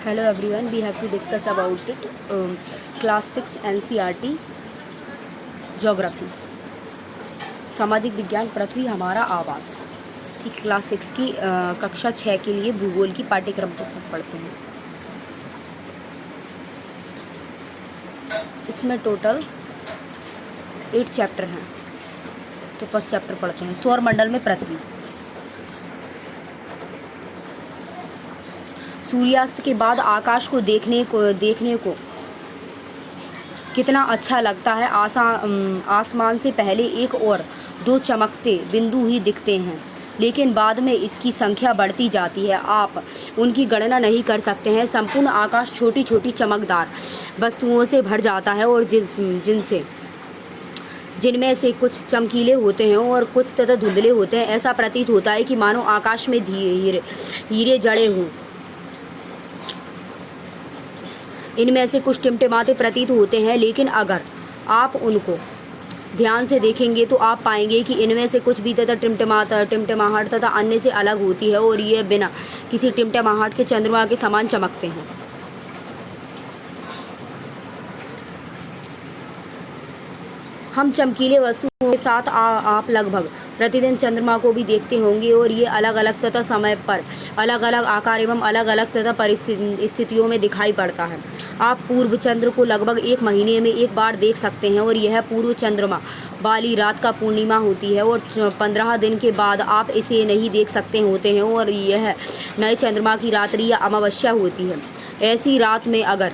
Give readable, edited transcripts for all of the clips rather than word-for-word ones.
Hello everyone, we have to discuss about it. Class 6 NCERT Geography, सामाजिक विज्ञान पृथ्वी हमारा आवास। ठीक, क्लास 6 की कक्षा 6 के लिए भूगोल की पाठ्यक्रम पुस्तक पढ़ते हैं। इसमें टोटल 8 चैप्टर हैं। तो फर्स्ट चैप्टर पढ़ते हैं, सौर मंडल में पृथ्वी। सूर्यास्त के बाद आकाश को देखने को कितना अच्छा लगता है। आसमान से पहले एक और दो चमकते बिंदु ही दिखते हैं, लेकिन बाद में इसकी संख्या बढ़ती जाती है। आप उनकी गणना नहीं कर सकते हैं। संपूर्ण आकाश छोटी छोटी चमकदार वस्तुओं से भर जाता है और जिनमें से कुछ चमकीले होते हैं और कुछ तथा धुंधले होते हैं। ऐसा प्रतीत होता है कि मानो आकाश में हीरे जड़े हों। इनमें से कुछ टिमटिमाते प्रतीत होते हैं, लेकिन अगर आप उनको ध्यान से देखेंगे तो आप पाएंगे कि इनमें से कुछ भी तथा टिमटिमाहट तथा अन्य से अलग होती है और ये बिना किसी टिमटिमाहट के चंद्रमा के समान चमकते हैं। हम चमकीले वस्तुओं के साथ आप लगभग प्रतिदिन चंद्रमा को भी देखते होंगे और ये अलग अलग तथा समय पर अलग अलग आकार एवं अलग अलग तथा परिस्थितियों में दिखाई पड़ता है। आप पूर्व चंद्र को लगभग 1 महीने में एक बार देख सकते हैं और यह पूर्व चंद्रमा वाली रात का पूर्णिमा होती है और 15 दिन के बाद आप इसे नहीं देख सकते होते हैं और यह नए चंद्रमा की रात्रि या अमावस्या होती है। ऐसी रात में अगर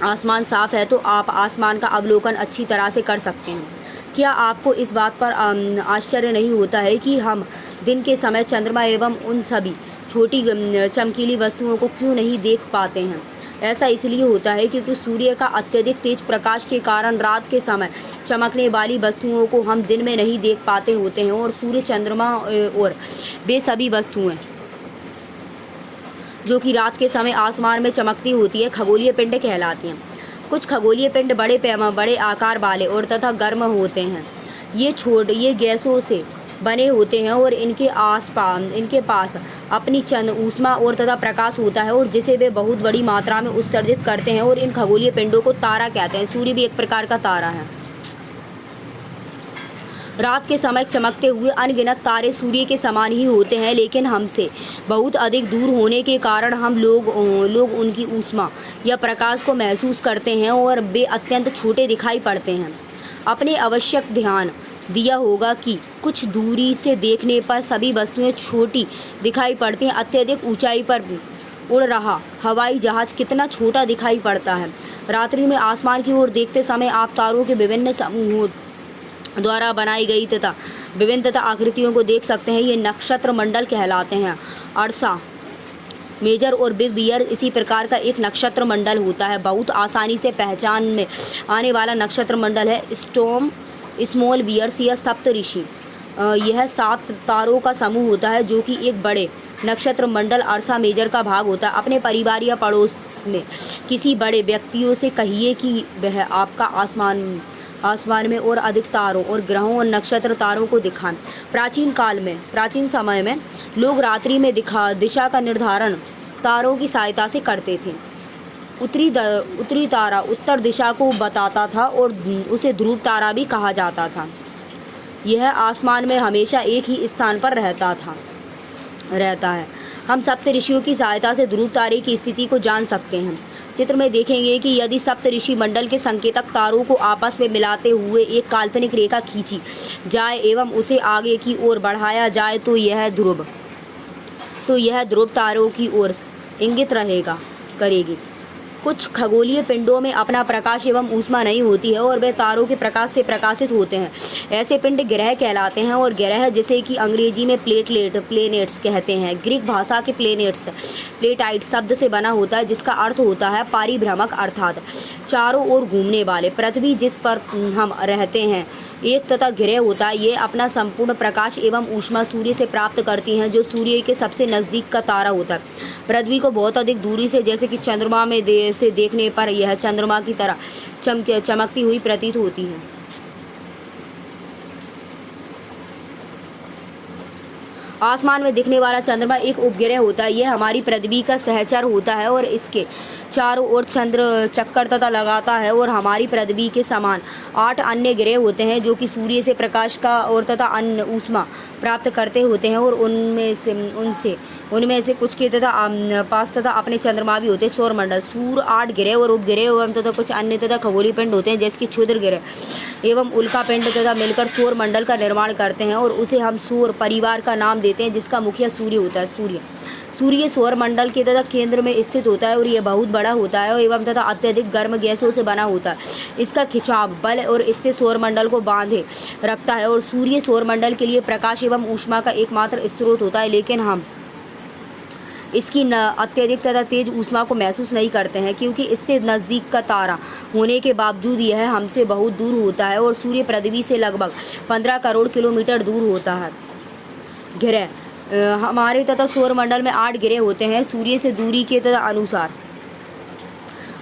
आसमान साफ है तो आप आसमान का अवलोकन अच्छी तरह से कर सकते हैं। क्या आपको इस बात पर आश्चर्य नहीं होता है कि हम दिन के समय चंद्रमा एवं उन सभी छोटी चमकीली वस्तुओं को क्यों नहीं देख पाते हैं? ऐसा इसलिए होता है क्योंकि सूर्य का अत्यधिक तेज प्रकाश के कारण रात के समय चमकने वाली वस्तुओं को हम दिन में नहीं देख पाते होते हैं और सूर्य, चंद्रमा और वे सभी वस्तुएं जो कि रात के समय आसमान में चमकती होती है खगोलीय पिंड कहलाती हैं। कुछ खगोलीय पिंड बड़े आकार वाले और तथा गर्म होते हैं। ये गैसों से बने होते हैं और इनके पास अपनी चंद ऊष्मा और तथा प्रकाश होता है और जिसे वे बहुत बड़ी मात्रा में उत्सर्जित करते हैं और इन खगोलीय पिंडों को तारा कहते हैं। सूर्य भी एक प्रकार का तारा है। रात के समय चमकते हुए अनगिनत तारे सूर्य के समान ही होते हैं, लेकिन हमसे बहुत अधिक दूर होने के कारण हम लोग उनकी ऊष्मा या प्रकाश को महसूस करते हैं और वे अत्यंत छोटे दिखाई पड़ते हैं। अपने आवश्यक ध्यान दिया होगा कि कुछ दूरी से देखने पर सभी वस्तुएं छोटी दिखाई पड़ती हैं। अत्यधिक ऊंचाई पर उड़ रहा हवाई जहाज कितना छोटा दिखाई पड़ता है। रात्रि में आसमान की ओर देखते समय आप तारों के विभिन्न समूहों द्वारा बनाई गई तथा विभिन्न आकृतियों को देख सकते हैं। ये नक्षत्र मंडल कहलाते हैं। अर्सा मेजर और बिग बियर इसी प्रकार का एक नक्षत्र मंडल होता है। बहुत आसानी से पहचान में आने वाला नक्षत्र मंडल है स्मॉल बियर्स या सप्तऋषि। यह 7 तारों का समूह होता है जो कि एक बड़े नक्षत्र मंडल अर्सा मेजर का भाग होता है। अपने परिवार या पड़ोस में किसी बड़े व्यक्तियों से कहिए कि वह आपका आसमान में और अधिक तारों और ग्रहों और नक्षत्र तारों को दिखाएं। प्राचीन समय में लोग रात्रि में दिशा का निर्धारण तारों की सहायता से करते थे। उत्तरी तारा उत्तर दिशा को बताता था और उसे ध्रुव तारा भी कहा जाता था। यह आसमान में हमेशा एक ही स्थान पर रहता है। हम सप्तऋषियों की सहायता से ध्रुव तारे की स्थिति को जान सकते हैं। चित्र में देखेंगे कि यदि सप्तऋषि मंडल के संकेतक तारों को आपस में मिलाते हुए एक काल्पनिक रेखा खींची जाए एवं उसे आगे की ओर बढ़ाया जाए तो यह ध्रुव तारों की ओर इंगित करेगी। कुछ खगोलीय पिंडों में अपना प्रकाश एवं ऊष्मा नहीं होती है और वे तारों के प्रकाश से प्रकाशित होते हैं। ऐसे पिंड ग्रह कहलाते हैं और ग्रह जिसे कि अंग्रेजी में प्लेनेट्स कहते हैं, ग्रीक भाषा के प्लेटाइट शब्द से बना होता है, जिसका अर्थ होता है परिभ्रमक, अर्थात चारों ओर घूमने वाले। पृथ्वी जिस पर हम रहते हैं एक तथा ग्रह होता है। ये अपना संपूर्ण प्रकाश एवं ऊष्मा सूर्य से प्राप्त करती हैं, जो सूर्य के सबसे नज़दीक का तारा होता है। पृथ्वी को बहुत अधिक दूरी से जैसे कि चंद्रमा में से देखने पर यह चंद्रमा की तरह चमकती हुई प्रतीत होती है। आसमान में दिखने वाला चंद्रमा एक उपग्रह होता है। यह हमारी पृथ्वी का सहचर होता है और इसके चारों ओर चंद्र चक्कर तथा लगाता है। और हमारी पृथ्वी के समान 8 अन्य ग्रह होते हैं जो कि सूर्य से प्रकाश का और तथा अन्य ऊष्मा प्राप्त करते होते हैं। और उनमें से कुछ के पास तथा अपने चंद्रमा भी होते हैं। सौरमंडल सूर्य 8 ग्रह और उपग्रह एवं तथा कुछ अन्य तथा खगोलीय पिंड होते हैं जैसे कि क्षुद्र ग्रह एवं उल्का पिंड तथा मिलकर सौरमंडल का निर्माण करते हैं और उसे हम सौर परिवार का नाम देते हैं, जिसका मुखिया सूर्य होता है। सूर्य सौरमंडल के तथा केंद्र में स्थित होता है और यह बहुत बड़ा होता है एवं तथा अत्यधिक गर्म गैसों से बना होता है। इसका खिंचाव बल और इससे सौरमंडल को बांधे रखता है। और सूर्य सौरमंडल के लिए प्रकाश एवं ऊष्मा का एकमात्र स्रोत होता है, लेकिन हम इसकी अत्यधिक तथा तेज ऊष्मा को महसूस नहीं करते हैं क्योंकि इससे नज़दीक का तारा होने के बावजूद यह हमसे बहुत दूर होता है। और सूर्य पृथ्वी से लगभग 15 करोड़ किलोमीटर दूर होता है। ग्रह हमारे तथा सौरमंडल में 8 ग्रह होते हैं सूर्य से दूरी के तथा अनुसार।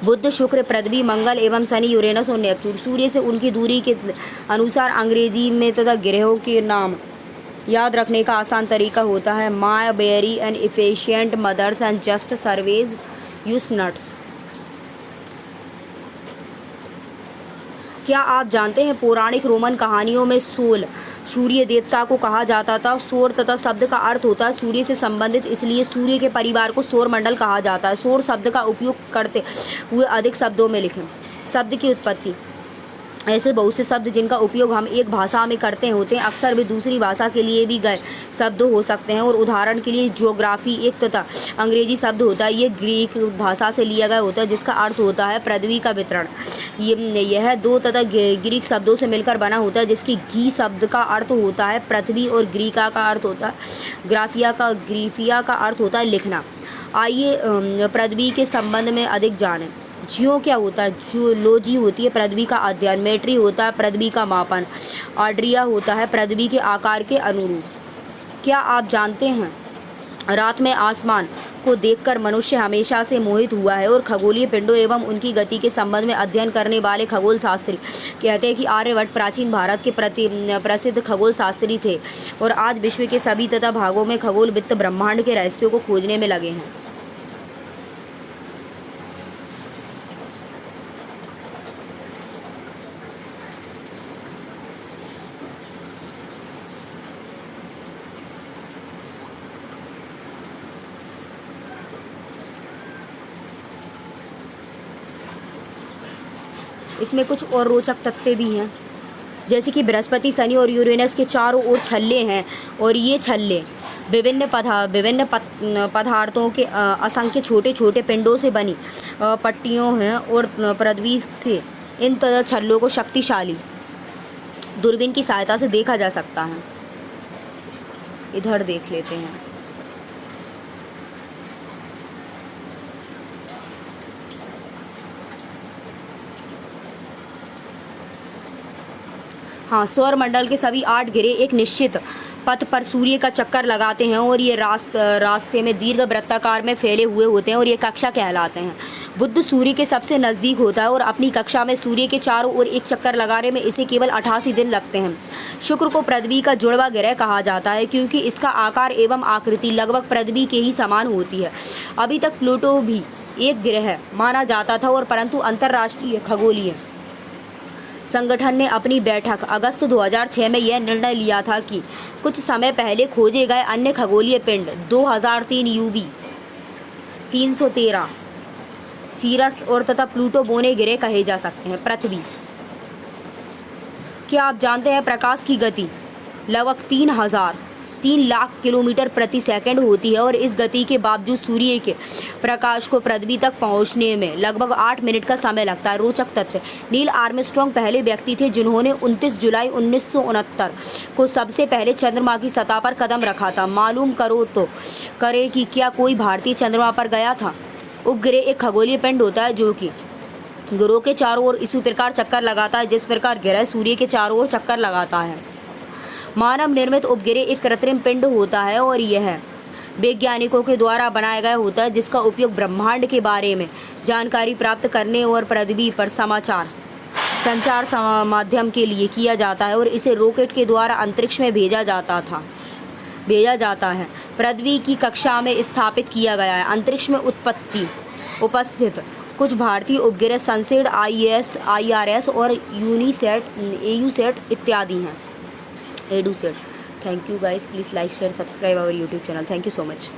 बुध, शुक्र, पृथ्वी, मंगल एवं शनि, यूरेनस और नेपच्यून। सूर्य से उनकी दूरी के अनुसार अंग्रेजी में तथा ग्रहों के नाम याद रखने का आसान तरीका होता है my very and efficient mothers and just surveys use nuts. क्या आप जानते हैं पौराणिक रोमन कहानियों में सोल सूर्य देवता को कहा जाता था। सौर तथा शब्द का अर्थ होता है सूर्य से संबंधित, इसलिए सूर्य के परिवार को सौर मंडल कहा जाता है। सौर शब्द का उपयोग करते हुए अधिक शब्दों में लिखें। शब्द की उत्पत्ति। ऐसे बहुत से शब्द जिनका उपयोग हम एक भाषा में करते होते हैं अक्सर वे दूसरी भाषा के लिए भी गए शब्द हो सकते हैं। और उदाहरण के लिए ज्योग्राफी एक तथा अंग्रेजी शब्द होता है। ये ग्रीक भाषा से लिया गया होता है जिसका अर्थ होता है पृथ्वी का वितरण। यह 2 तथा ग्रीक शब्दों से मिलकर बना होता है जिसकी गी शब्द का अर्थ होता है पृथ्वी और ग्रीका का अर्थ होता है ग्रीफिया का अर्थ होता है लिखना। आइए पृथ्वी के संबंध में अधिक जानें। जियो क्या होता है? जियोलॉजी होती है पृथ्वी का अध्ययन। मेट्री होता है पृथ्वी का मापन। आर्ड्रिया होता है पृथ्वी के आकार के अनुरूप। क्या आप जानते हैं रात में आसमान को देखकर मनुष्य हमेशा से मोहित हुआ है। और खगोलीय पिंडों एवं उनकी गति के संबंध में अध्ययन करने वाले खगोल शास्त्री कहते हैं कि आर्यभट्ट प्राचीन भारत के प्रसिद्ध खगोल शास्त्री थे और आज विश्व के सभी तथा भागों में खगोल वित्त ब्रह्मांड के रहस्यों को खोजने में लगे हैं। इसमें कुछ और रोचक तथ्य भी हैं जैसे कि बृहस्पति, शनि और यूरेनस के चारों ओर छल्ले हैं और ये छल्ले विभिन्न पदार्थों के असंख्य छोटे छोटे पिंडों से बनी पट्टियों हैं। और पृथ्वी से इन छल्लों को शक्तिशाली दूरबीन की सहायता से देखा जा सकता है। इधर देख लेते हैं। हाँ, सौरमंडल के सभी 8 ग्रह एक निश्चित पथ पर सूर्य का चक्कर लगाते हैं और ये रास्ते में दीर्घ वृत्ताकार में फैले हुए होते हैं और ये कक्षा कहलाते हैं। बुध सूर्य के सबसे नज़दीक होता है और अपनी कक्षा में सूर्य के चारों ओर एक चक्कर लगाने में इसे केवल 88 दिन लगते हैं। शुक्र को पृथ्वी का जुड़वा ग्रह कहा जाता है क्योंकि इसका आकार एवं आकृति लगभग पृथ्वी के ही समान होती है। अभी तक प्लूटो भी एक ग्रह माना जाता था और परंतु अंतर्राष्ट्रीय खगोलीय संगठन ने अपनी बैठक अगस्त 2006 में यह निर्णय लिया था कि कुछ समय पहले खोजे गए अन्य खगोलीय पिंड 2003 यूवी 313 सीरस और तथा प्लूटो बोने ग्रह कहे जा सकते हैं। पृथ्वी। क्या आप जानते हैं प्रकाश की गति लगभग 3 लाख किलोमीटर प्रति सेकंड होती है और इस गति के बावजूद सूर्य के प्रकाश को पृथ्वी तक पहुंचने में लगभग 8 मिनट का समय लगता है। रोचक तथ्य। नील आर्मस्ट्रॉन्ग पहले व्यक्ति थे जिन्होंने 29 जुलाई 1969 को सबसे पहले चंद्रमा की सतह पर कदम रखा था। मालूम करें कि क्या कोई भारतीय चंद्रमा पर गया था। उपग्रह एक खगोलीय पिंड होता है जो कि ग्रहों के चारों ओर इसी प्रकार चक्कर लगाता है जिस प्रकार ग्रह सूर्य के चारों ओर चक्कर लगाता है। मानव निर्मित उपग्रह एक कृत्रिम पिंड होता है और यह वैज्ञानिकों के द्वारा बनाया गया होता है जिसका उपयोग ब्रह्मांड के बारे में जानकारी प्राप्त करने और पृथ्वी पर संचार माध्यम के लिए किया जाता है और इसे रॉकेट के द्वारा अंतरिक्ष में भेजा जाता था। भेजा जाता है। पृथ्वी की कक्षा में स्थापित किया गया है। अंतरिक्ष में उपस्थित कुछ भारतीय उपग्रह सनसेट, IRS और एयूसेट इत्यादि हैं। एडूसेट। Thank you guys, please like share subscribe our YouTube channel. Thank you so much.